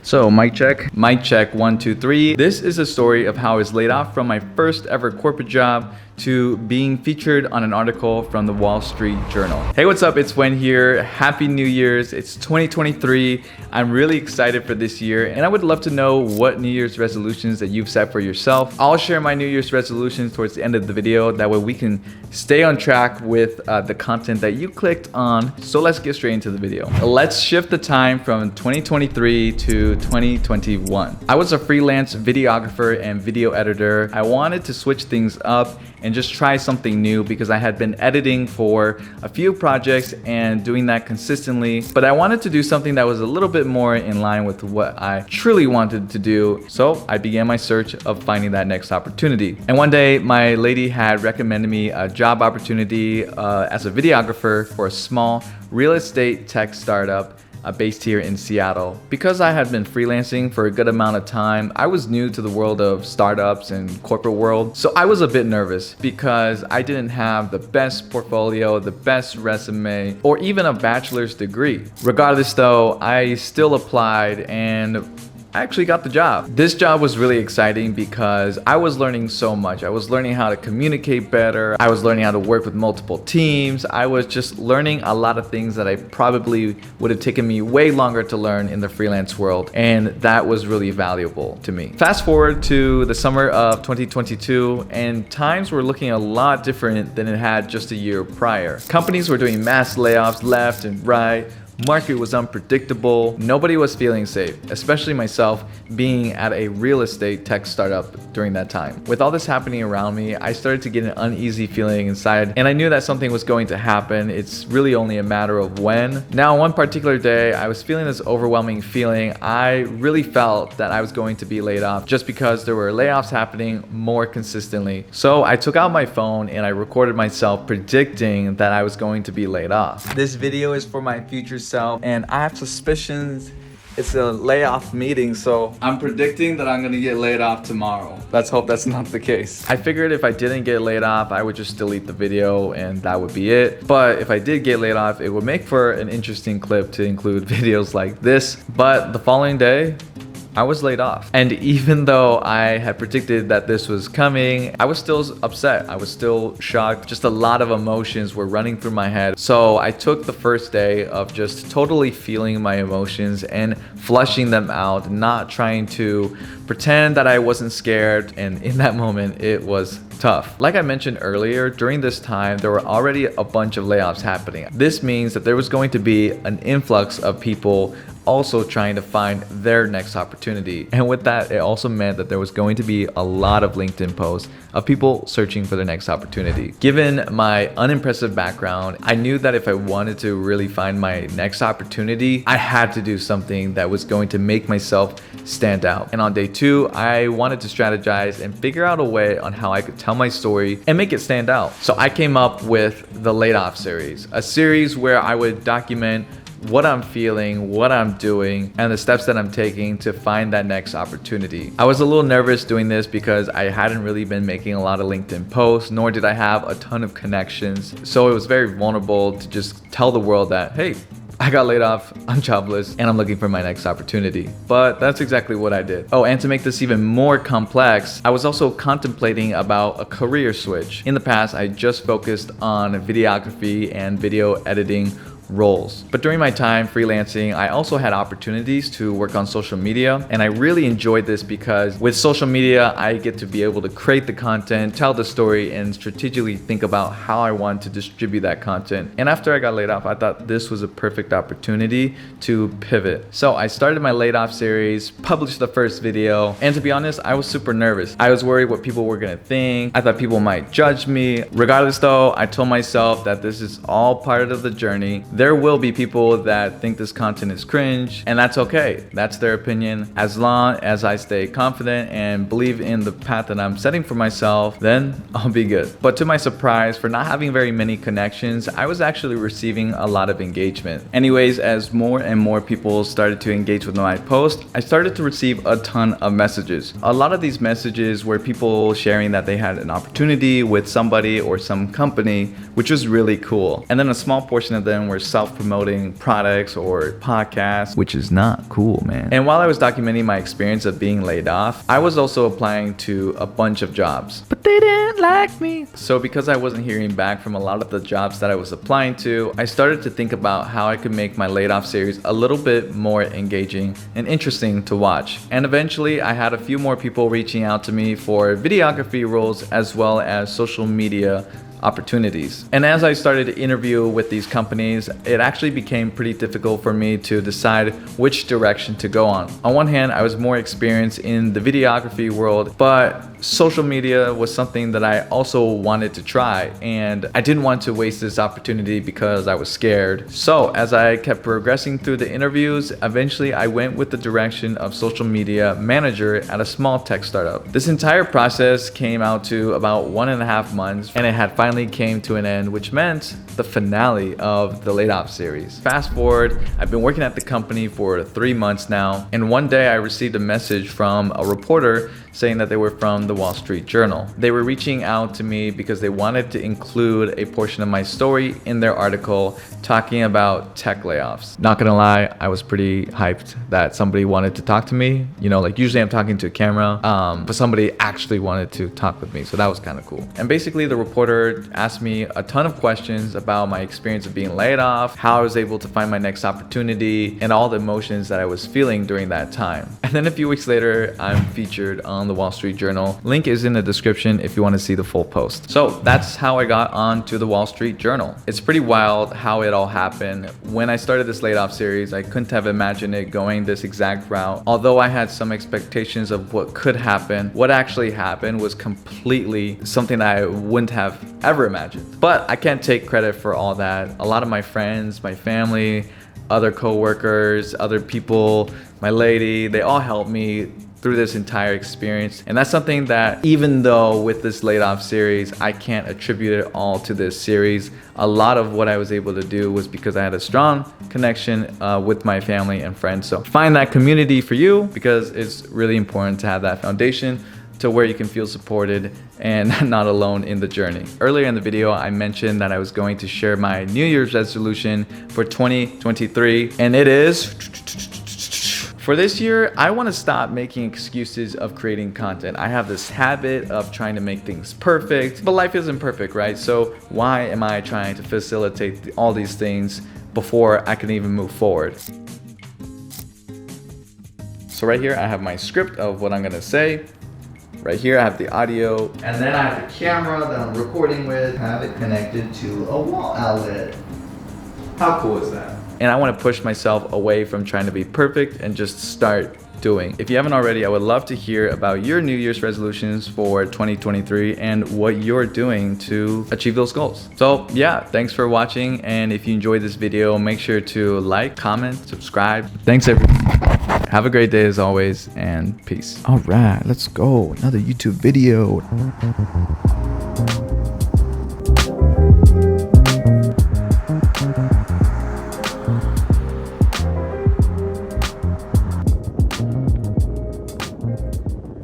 So mic check, 1, 2, 3. This is a story of how I was laid off from my first ever corporate job to being featured on an article from the Wall Street Journal. Hey, what's up? It's Wen here. Happy New Year's. It's 2023. I'm really excited for this year, and I would love to know what New Year's resolutions that you've set for yourself. I'll share my New Year's resolutions towards the end of the video. That way we can stay on track with the content that you clicked on. So let's get straight into the video. Let's shift the time from 2023 to 2021. I was a freelance videographer and video editor. I wanted to switch things up and just try something new because I had been editing for a few projects and doing that consistently, but I wanted to do something that was a little bit more in line with what I truly wanted to do. So I began my search of finding that next opportunity. And one day my lady had recommended me a job opportunity as a videographer for a small real estate tech startup based here in Seattle. Because I had been freelancing for a good amount of time, I was new to the world of startups and corporate world. So I was a bit nervous because I didn't have the best portfolio, the best resume, or even a bachelor's degree. Regardless though, I still applied and I actually got the job. This job was really exciting because I was learning so much. I was learning how to communicate better. I was learning how to work with multiple teams. I was just learning a lot of things that I probably would have taken me way longer to learn in the freelance world. And that was really valuable to me. Fast forward to the summer of 2022, and times were looking a lot different than it had just a year prior. Companies were doing mass layoffs left and right. Market was unpredictable. Nobody was feeling safe, especially myself being at a real estate tech startup during that time. With all this happening around me, I started to get an uneasy feeling inside, and I knew that something was going to happen. It's really only a matter of when. Now, one particular day, I was feeling this overwhelming feeling. I really felt that I was going to be laid off just because there were layoffs happening more consistently. So I took out my phone and I recorded myself predicting that I was going to be laid off. This video is for my future self, and I have suspicions it's a layoff meeting, so I'm predicting that I'm gonna get laid off tomorrow. Let's hope that's not the case. I figured if I didn't get laid off, I would just delete the video and that would be it. But if I did get laid off, it would make for an interesting clip to include videos like this. But the following day, I was laid off. And even though I had predicted that this was coming, I was still upset. I was still shocked. Just a lot of emotions were running through my head. So I took the first day of just totally feeling my emotions and flushing them out, not trying to pretend that I wasn't scared. And in that moment, it was tough. Like I mentioned earlier, during this time, there were already a bunch of layoffs happening. This means that there was going to be an influx of people also trying to find their next opportunity. And with that, it also meant that there was going to be a lot of LinkedIn posts of people searching for their next opportunity. Given my unimpressive background, I knew that if I wanted to really find my next opportunity, I had to do something that was going to make myself stand out. And on day 2, I wanted to strategize and figure out a way on how I could tell my story and make it stand out. So I came up with the Laid Off series, a series where I would document what I'm feeling, what I'm doing, and the steps that I'm taking to find that next opportunity. I was a little nervous doing this because I hadn't really been making a lot of LinkedIn posts, nor did I have a ton of connections. So it was very vulnerable to just tell the world that, hey, I got laid off, I'm jobless, and I'm looking for my next opportunity. But that's exactly what I did. Oh, and to make this even more complex, I was also contemplating about a career switch. In the past, I just focused on videography and video editing roles. But during my time freelancing, I also had opportunities to work on social media, and I really enjoyed this because with social media, I get to be able to create the content, tell the story, and strategically think about how I want to distribute that content. And after I got laid off, I thought this was a perfect opportunity to pivot. So I started my laid off series, published the first video, and to be honest, I was super nervous. I was worried what people were gonna think. I thought people might judge me. Regardless though, I told myself that this is all part of the journey. There will be people that think this content is cringe, and that's okay. That's their opinion. As long as I stay confident and believe in the path that I'm setting for myself, then I'll be good. But to my surprise, for not having very many connections, I was actually receiving a lot of engagement. Anyways, as more and more people started to engage with my post, I started to receive a ton of messages. A lot of these messages were people sharing that they had an opportunity with somebody or some company, which was really cool. And then a small portion of them were self-promoting products or podcasts, which is not cool, man. And while I was documenting my experience of being laid off, I was also applying to a bunch of jobs, but they didn't like me. So because I wasn't hearing back from a lot of the jobs that I was applying to, I started to think about how I could make my laid off series a little bit more engaging and interesting to watch. And eventually I had a few more people reaching out to me for videography roles as well as social media opportunities. And as I started to interview with these companies, it actually became pretty difficult for me to decide which direction to go on. On one hand, I was more experienced in the videography world, but social media was something that I also wanted to try, and I didn't want to waste this opportunity because I was scared. So as I kept progressing through the interviews, eventually I went with the direction of social media manager at a small tech startup. This entire process came out to about 1.5 months, and it had finally came to an end, which meant the finale of the Laid Off series. Fast forward, I've been working at the company for 3 months now, and one day I received a message from a reporter saying that they were from the Wall Street Journal. They were reaching out to me because they wanted to include a portion of my story in their article talking about tech layoffs. Not gonna lie, I was pretty hyped that somebody wanted to talk to me. You know, like usually I'm talking to a camera, but somebody actually wanted to talk with me, so that was kind of cool. And basically the reporter asked me a ton of questions about my experience of being laid off, how I was able to find my next opportunity, and all the emotions that I was feeling during that time. And then a few weeks later, I'm featured on the Wall Street Journal. Link is in the description if you want to see the full post. So that's how I got onto the Wall Street Journal. It's pretty wild how it all happened. When I started this laid off series, I couldn't have imagined it going this exact route. Although I had some expectations of what could happen, what actually happened was completely something that I wouldn't have ever imagined. But I can't take credit for all that. A lot of my friends, my family, other co-workers, other people, my lady, they all helped me through this entire experience. And that's something that, even though with this laid off series, I can't attribute it all to this series, a lot of what I was able to do was because I had a strong connection with my family and friends. So find that community for you, because it's really important to have that foundation to where you can feel supported and not alone in the journey. Earlier in the video, I mentioned that I was going to share my New Year's resolution for 2023, and it is... For this year, I want to stop making excuses of creating content. I have this habit of trying to make things perfect, but life isn't perfect, right? So why am I trying to facilitate all these things before I can even move forward? So right here, I have my script of what I'm gonna say. Right here, I have the audio. And then I have the camera that I'm recording with. I have it connected to a wall outlet. How cool is that? And I want to push myself away from trying to be perfect and just start doing. If you haven't already, I would love to hear about your New Year's resolutions for 2023 and what you're doing to achieve those goals. So yeah, thanks for watching. And if you enjoyed this video, make sure to like, comment, subscribe. Thanks everyone. Have a great day as always, and peace. All right, let's go. Another YouTube video.